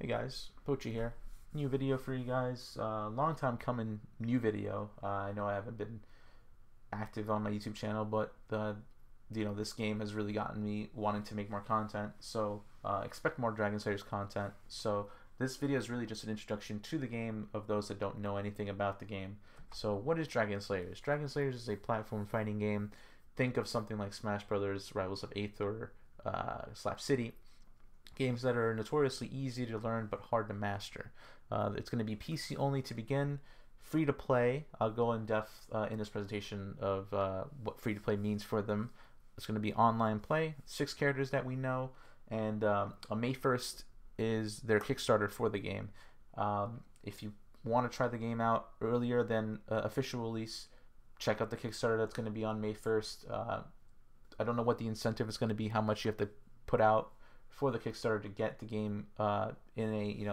Hey guys, Pochi here. New video for you guys. Long time coming, new video. I know I haven't been active on my YouTube channel, but this game has really gotten me wanting to make more content. So expect more Dragon Slayers content. So this video is really just an introduction to the game of those that don't know anything about the game. So what is Dragon Slayers? Dragon Slayers is a platform fighting game. Think of something like Smash Brothers, Rivals of 8th, or Slap City. Games that are notoriously easy to learn but hard to master. It's going to be PC only to begin, free to play. I'll go in depth in this presentation of what free to play means for them. It's going to be online play, 6 characters that we know, and on May 1st is their Kickstarter for the game. If you want to try the game out earlier than official release, check out the Kickstarter that's going to be on May 1st. I don't know what the incentive is going to be, how much you have to put out for the Kickstarter to get the game in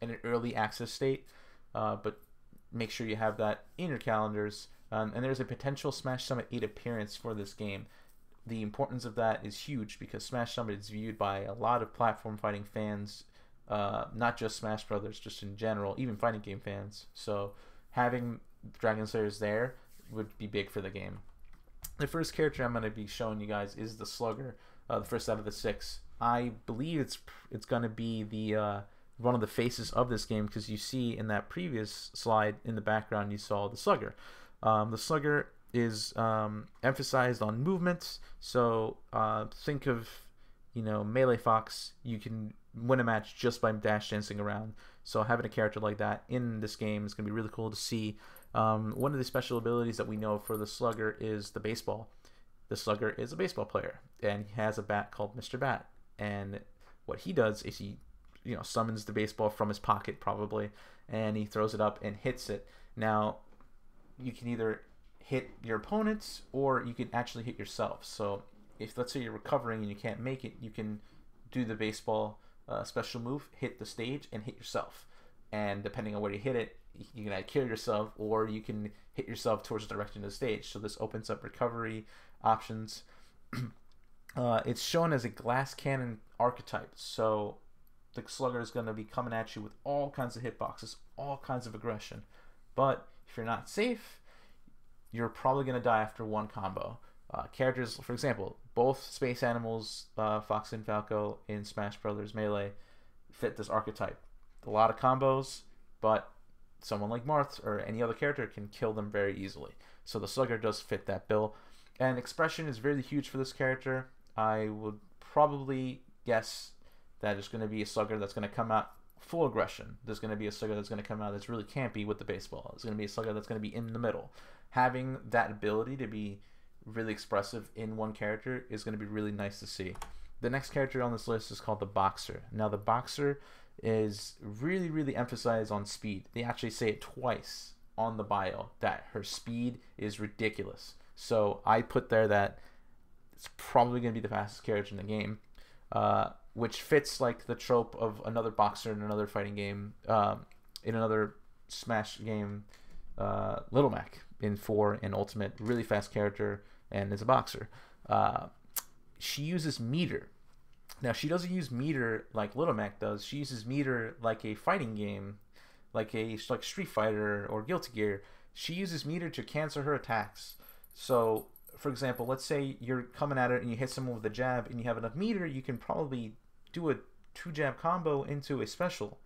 an early access state, but make sure you have that in your calendars. And there's a potential Smash Summit 8 appearance for this game. The importance of that is huge because Smash Summit is viewed by a lot of platform fighting fans, not just Smash Brothers, just in general, even fighting game fans. So having Dragon Slayers there would be big for the game. The first character I'm going to be showing you guys is the Slugger, the first out of the 6. I believe it's going to be the one of the faces of this game, because you see in that previous slide in the background you saw the Slugger. The Slugger is emphasized on movements, so think of Melee Fox. You can win a match just by dash dancing around, so having a character like that in this game is going to be really cool to see. One of the special abilities that we know for the Slugger is the baseball. The Slugger is a baseball player, and he has a bat called Mr. Bat. And what he does is he, summons the baseball from his pocket probably, and he throws it up and hits it. Now, you can either hit your opponents or you can actually hit yourself. So if, let's say, you're recovering and you can't make it, you can do the baseball special move, hit the stage, and hit yourself. And depending on where you hit it, you can either kill yourself or you can hit yourself towards the direction of the stage. So this opens up recovery options. It's shown as a glass cannon archetype, so the Slugger is going to be coming at you with all kinds of hitboxes, all kinds of aggression. But if you're not safe, you're probably going to die after one combo. Characters, for example, both space animals, Fox and Falco in Smash Brothers Melee, fit this archetype. A lot of combos, but someone like Marth or any other character can kill them very easily. So the Slugger does fit that bill. And expression is really huge for this character. I would probably guess that there's going to be a Slugger that's going to come out full aggression. There's going to be a Slugger that's going to come out that's really campy with the baseball. There's going to be a Slugger that's going to be in the middle. Having that ability to be really expressive in one character is going to be really nice to see. The next character on this list is called the Boxer. Now, the Boxer is really, really emphasized on speed. They actually say it twice on the bio that her speed is ridiculous. So I put there that it's probably going to be the fastest character in the game, which fits like the trope of another boxer in another fighting game, in another Smash game, Little Mac in 4 and Ultimate, really fast character, and is a boxer. She uses meter. Now, she doesn't use meter like Little Mac does. She uses meter like a fighting game, like Street Fighter or Guilty Gear. She uses meter to cancel her attacks. So, for example, let's say you're coming at her and you hit someone with a jab and you have enough meter, you can probably do a 2-jab combo into a special,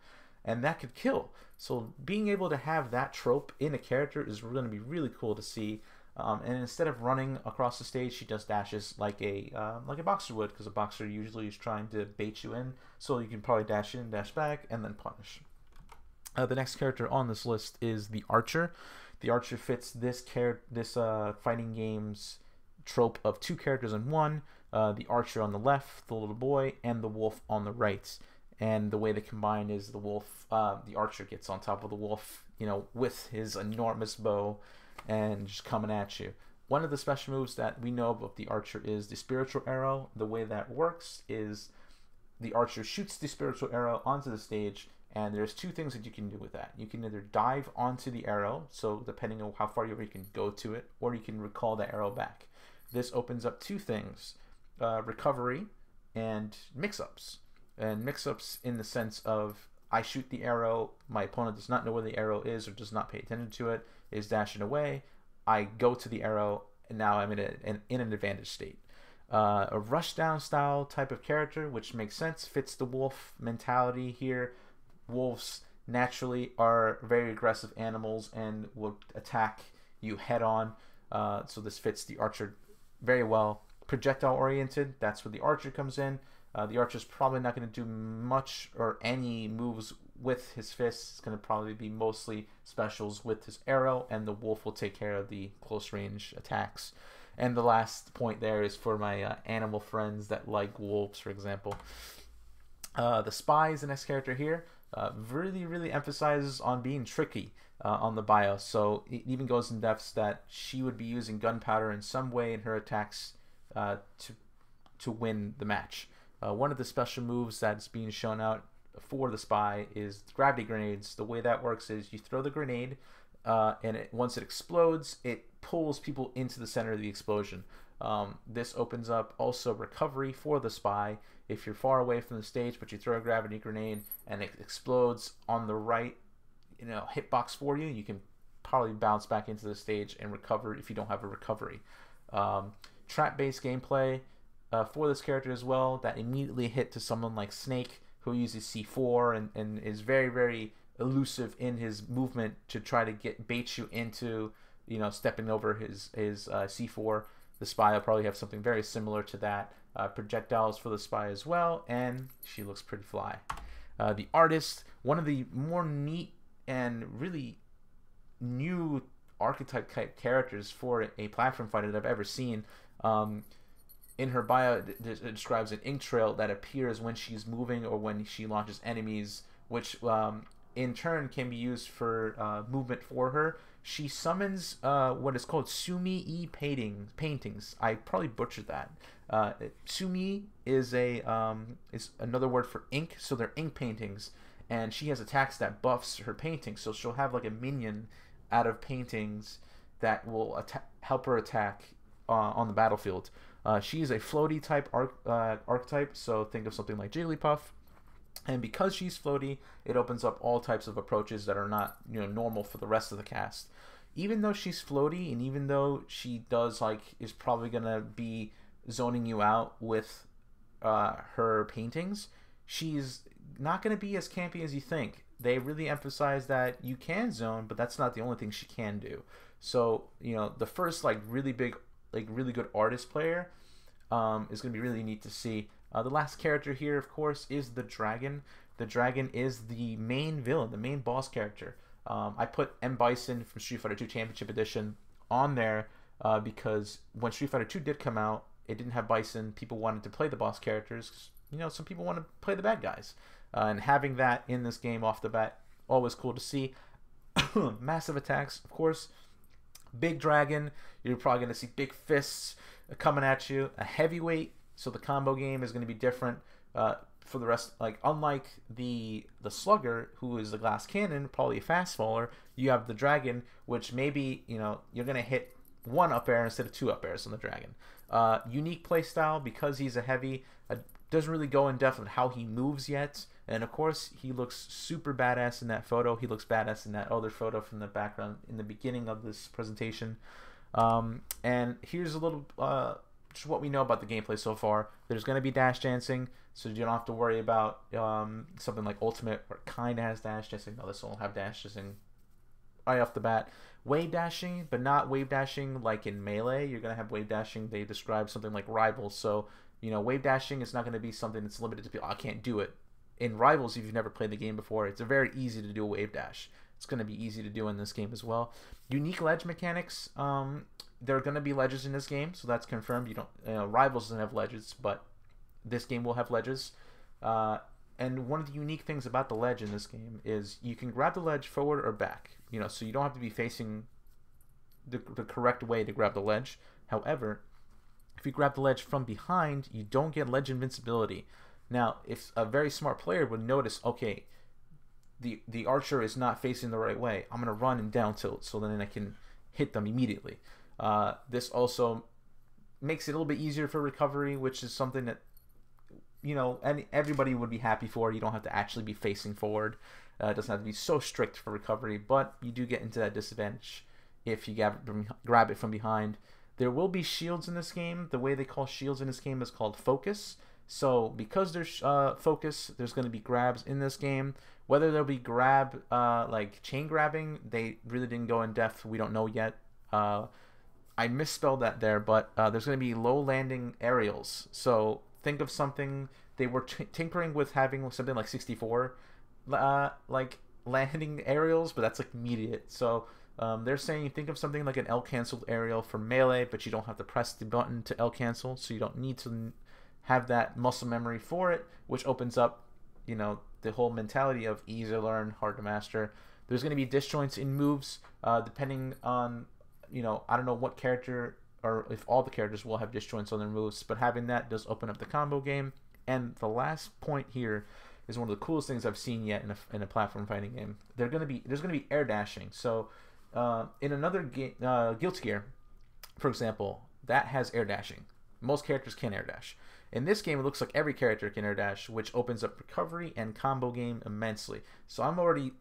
and that could kill. So being able to have that trope in a character is going to be really cool to see. And instead of running across the stage, she just dashes like a boxer would, because a boxer usually is trying to bait you in. So you can probably dash in, dash back, and then punish. The next character on this list is the Archer. The Archer fits this fighting game's trope of 2 characters in one. The Archer on the left, the little boy, and the wolf on the right. And the way they combine is the wolf, the Archer gets on top of the wolf, with his enormous bow and just coming at you. One of the special moves that we know of the Archer is the spiritual arrow. The way that works is the Archer shoots the spiritual arrow onto the stage, and there's 2 things that you can do with that. You can either dive onto the arrow, so depending on how far you can go to it, or you can recall the arrow back. This opens up 2 things, recovery and mix-ups. and mix-ups in the sense of I shoot the arrow, my opponent does not know where the arrow is or does not pay attention to it, is dashing away. I go to the arrow, and now I'm in an advantage state. A rushdown style type of character, which makes sense, fits the wolf mentality here. Wolves naturally are very aggressive animals and will attack you head on. So this fits the archer very well. Projectile oriented, that's where the archer comes in. The archer's probably not going to do much or any moves with his fists. It's going to probably be mostly specials with his arrow, and the wolf will take care of the close range attacks. And the last point there is for my animal friends that like wolves, for example. The spy is the next character here. Really emphasizes on being tricky on the bio. So it even goes in depths that she would be using gunpowder in some way in her attacks to win the match. One of the special moves that's being shown out for the spy is gravity grenades. The way that works is you throw the grenade, and once it explodes, it pulls people into the center of the explosion. This opens up also recovery for the spy. If you're far away from the stage but you throw a gravity grenade and it explodes on the right hitbox for you, you can probably bounce back into the stage and recover if you don't have a recovery. Trap-based gameplay for this character as well, that immediately hit to someone like Snake, who uses C4 and is very elusive in his movement to try to bait you into stepping over his C4. The spy will probably have something very similar to that. Projectiles for the spy as well, and she looks pretty fly. The artist, one of the more neat and really new archetype type characters for a platform fighter that I've ever seen. In her bio, it describes an ink trail that appears when she's moving or when she launches enemies, which in turn can be used for movement for her. She summons what is called sumi-e paintings. I probably butchered that. Sumi is another word for ink, so they're ink paintings, and she has attacks that buffs her paintings. So she'll have like a minion out of paintings that will help her attack on the battlefield. She is a floaty type archetype, so think of something like Jigglypuff. And because she's floaty, it opens up all types of approaches that are not normal for the rest of the cast. Even though she's floaty, and even though she is probably gonna be zoning you out with her paintings, she's not gonna be as campy as you think. They really emphasize that you can zone, but that's not the only thing she can do. So the first really good artist player is gonna be really neat to see. The last character here, of course, is the dragon. The dragon is the main villain, the main boss character. I put M. Bison from Street Fighter II Championship Edition on there because when Street Fighter II did come out, it didn't have Bison. People wanted to play the boss characters. Some people want to play the bad guys. And having that in this game off the bat, always cool to see. Massive attacks, of course. Big dragon. You're probably going to see big fists coming at you. A heavyweight. So the combo game is going to be different for the rest. Unlike the Slugger, who is the glass cannon, probably a fast faller, you have the dragon, which maybe you're going to hit one up air instead of two up airs on the dragon. Unique playstyle because he's a heavy. Doesn't really go in depth on how he moves yet, and of course he looks super badass in that photo. He looks badass in that other photo from the background in the beginning of this presentation. And here's a little. Just what we know about the gameplay so far. There's going to be dash dancing, so you don't have to worry about something like Ultimate, where it kind of has dash dancing. No, this won't have dash dancing right off the bat. Wave dashing, but not wave dashing like in Melee. You're going to have wave dashing. They describe something like Rivals. So, wave dashing is not going to be something that's limited to people. I can't do it. In Rivals, if you've never played the game before, it's very easy to do a wave dash. It's going to be easy to do in this game as well. Unique ledge mechanics. There are going to be ledges in this game, so that's confirmed. Rivals doesn't have ledges, but this game will have ledges. And one of the unique things about the ledge in this game is you can grab the ledge forward or back. So you don't have to be facing the correct way to grab the ledge. However, if you grab the ledge from behind, you don't get ledge invincibility. Now, if a very smart player would notice, okay, the archer is not facing the right way, I'm going to run and down tilt so then I can hit them immediately. This also makes it a little bit easier for recovery, which is something that you know, everybody would be happy for. You don't have to actually be facing forward. It doesn't have to be so strict for recovery, but you do get into that disadvantage if you grab it from behind. There will be shields in this game. The way they call shields in this game is called focus. So because there's focus, there's going to be grabs in this game. Whether there'll be like chain grabbing, they really didn't go in depth. We don't know yet. I misspelled that there, but there's going to be low landing aerials. So think of something, they were tinkering with having something like 64 like landing aerials, but that's like immediate. So they're saying think of something like an L canceled aerial for melee, but you don't have to press the button to L cancel, so you don't need to have that muscle memory for it, which opens up, you know, the whole mentality of easy to learn, hard to master. There's going to be disjoints in moves, depending on, you know, I don't know what character or if all the characters will have disjoints on their moves, but having that does open up the combo game. And the last point here is one of the coolest things I've seen yet in a platform fighting game. There's gonna be air dashing. So in another game, Guilty Gear, for example, that has air dashing. Most characters can air dash. In this game, it looks like every character can air dash, which opens up recovery and combo game immensely. So I'm already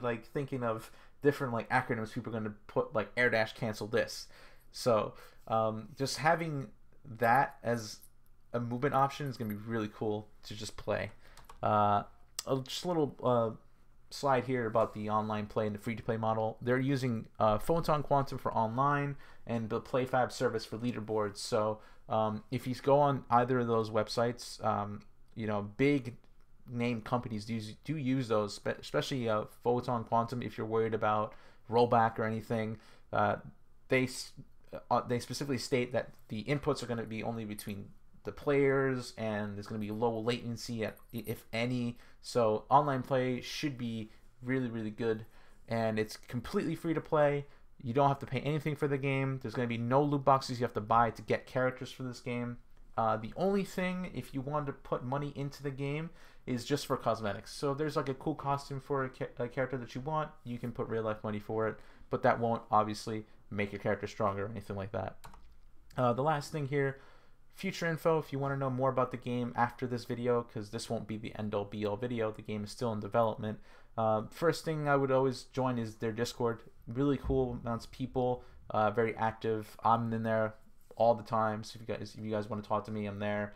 like thinking of different like acronyms people are going to put, like air dash cancel this. So just having that as a movement option is going to be really cool to just play. Just a little slide here about the online play and the free-to-play model. They're using Photon Quantum for online and the PlayFab service for leaderboards. So if you go on either of those websites, you know, big name companies do use those, especially Photon Quantum. If you're worried about rollback or anything, they specifically state that the inputs are going to be only between the players, and there's going to be low latency if any. So online play should be really, really good, and it's completely free to play. You don't have to pay anything for the game. There's going to be no loot boxes you have to buy to get characters for this game. The only thing, if you want to put money into the game, is just for cosmetics. So if there's like a cool costume for a character that you want, you can put real life money for it, but that won't obviously make your character stronger or anything like that. The last thing here, future info, if you want to know more about the game after this video, because this won't be the end-all be-all video, the game is still in development. First thing I would always join is their Discord. Really cool amounts of people, very active. I'm in there all the time, so if you guys want to talk to me, I'm there.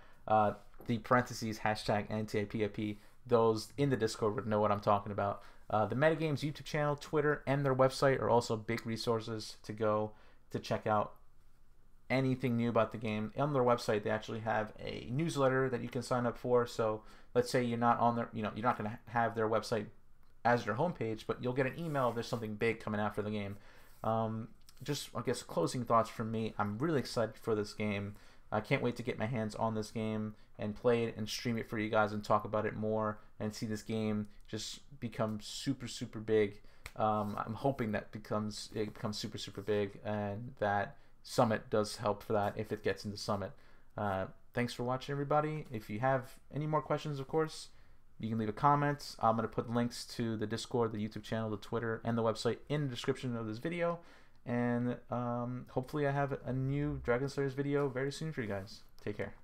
The parentheses hashtag NTIPIP, those in the Discord would know what I'm talking about. The Metagames YouTube channel, Twitter, and their website are also big resources to go to check out anything new about the game. On their website, they actually have a newsletter that you can sign up for. So let's say you're not on their, you know, you're not going to have their website as your homepage, but you'll get an email if there's something big coming out for the game. Just, I guess, closing thoughts from me. I'm really excited for this game. I can't wait to get my hands on this game and play it and stream it for you guys and talk about it more and see this game just become super, super big. I'm hoping that it becomes super, super big, and that Summit does help for that if it gets into Summit. Thanks for watching, everybody. If you have any more questions, of course, you can leave a comment. I'm going to put links to the Discord, the YouTube channel, the Twitter, and the website in the description of this video. And hopefully I have a new Dragon Slayers video very soon for you guys. Take care.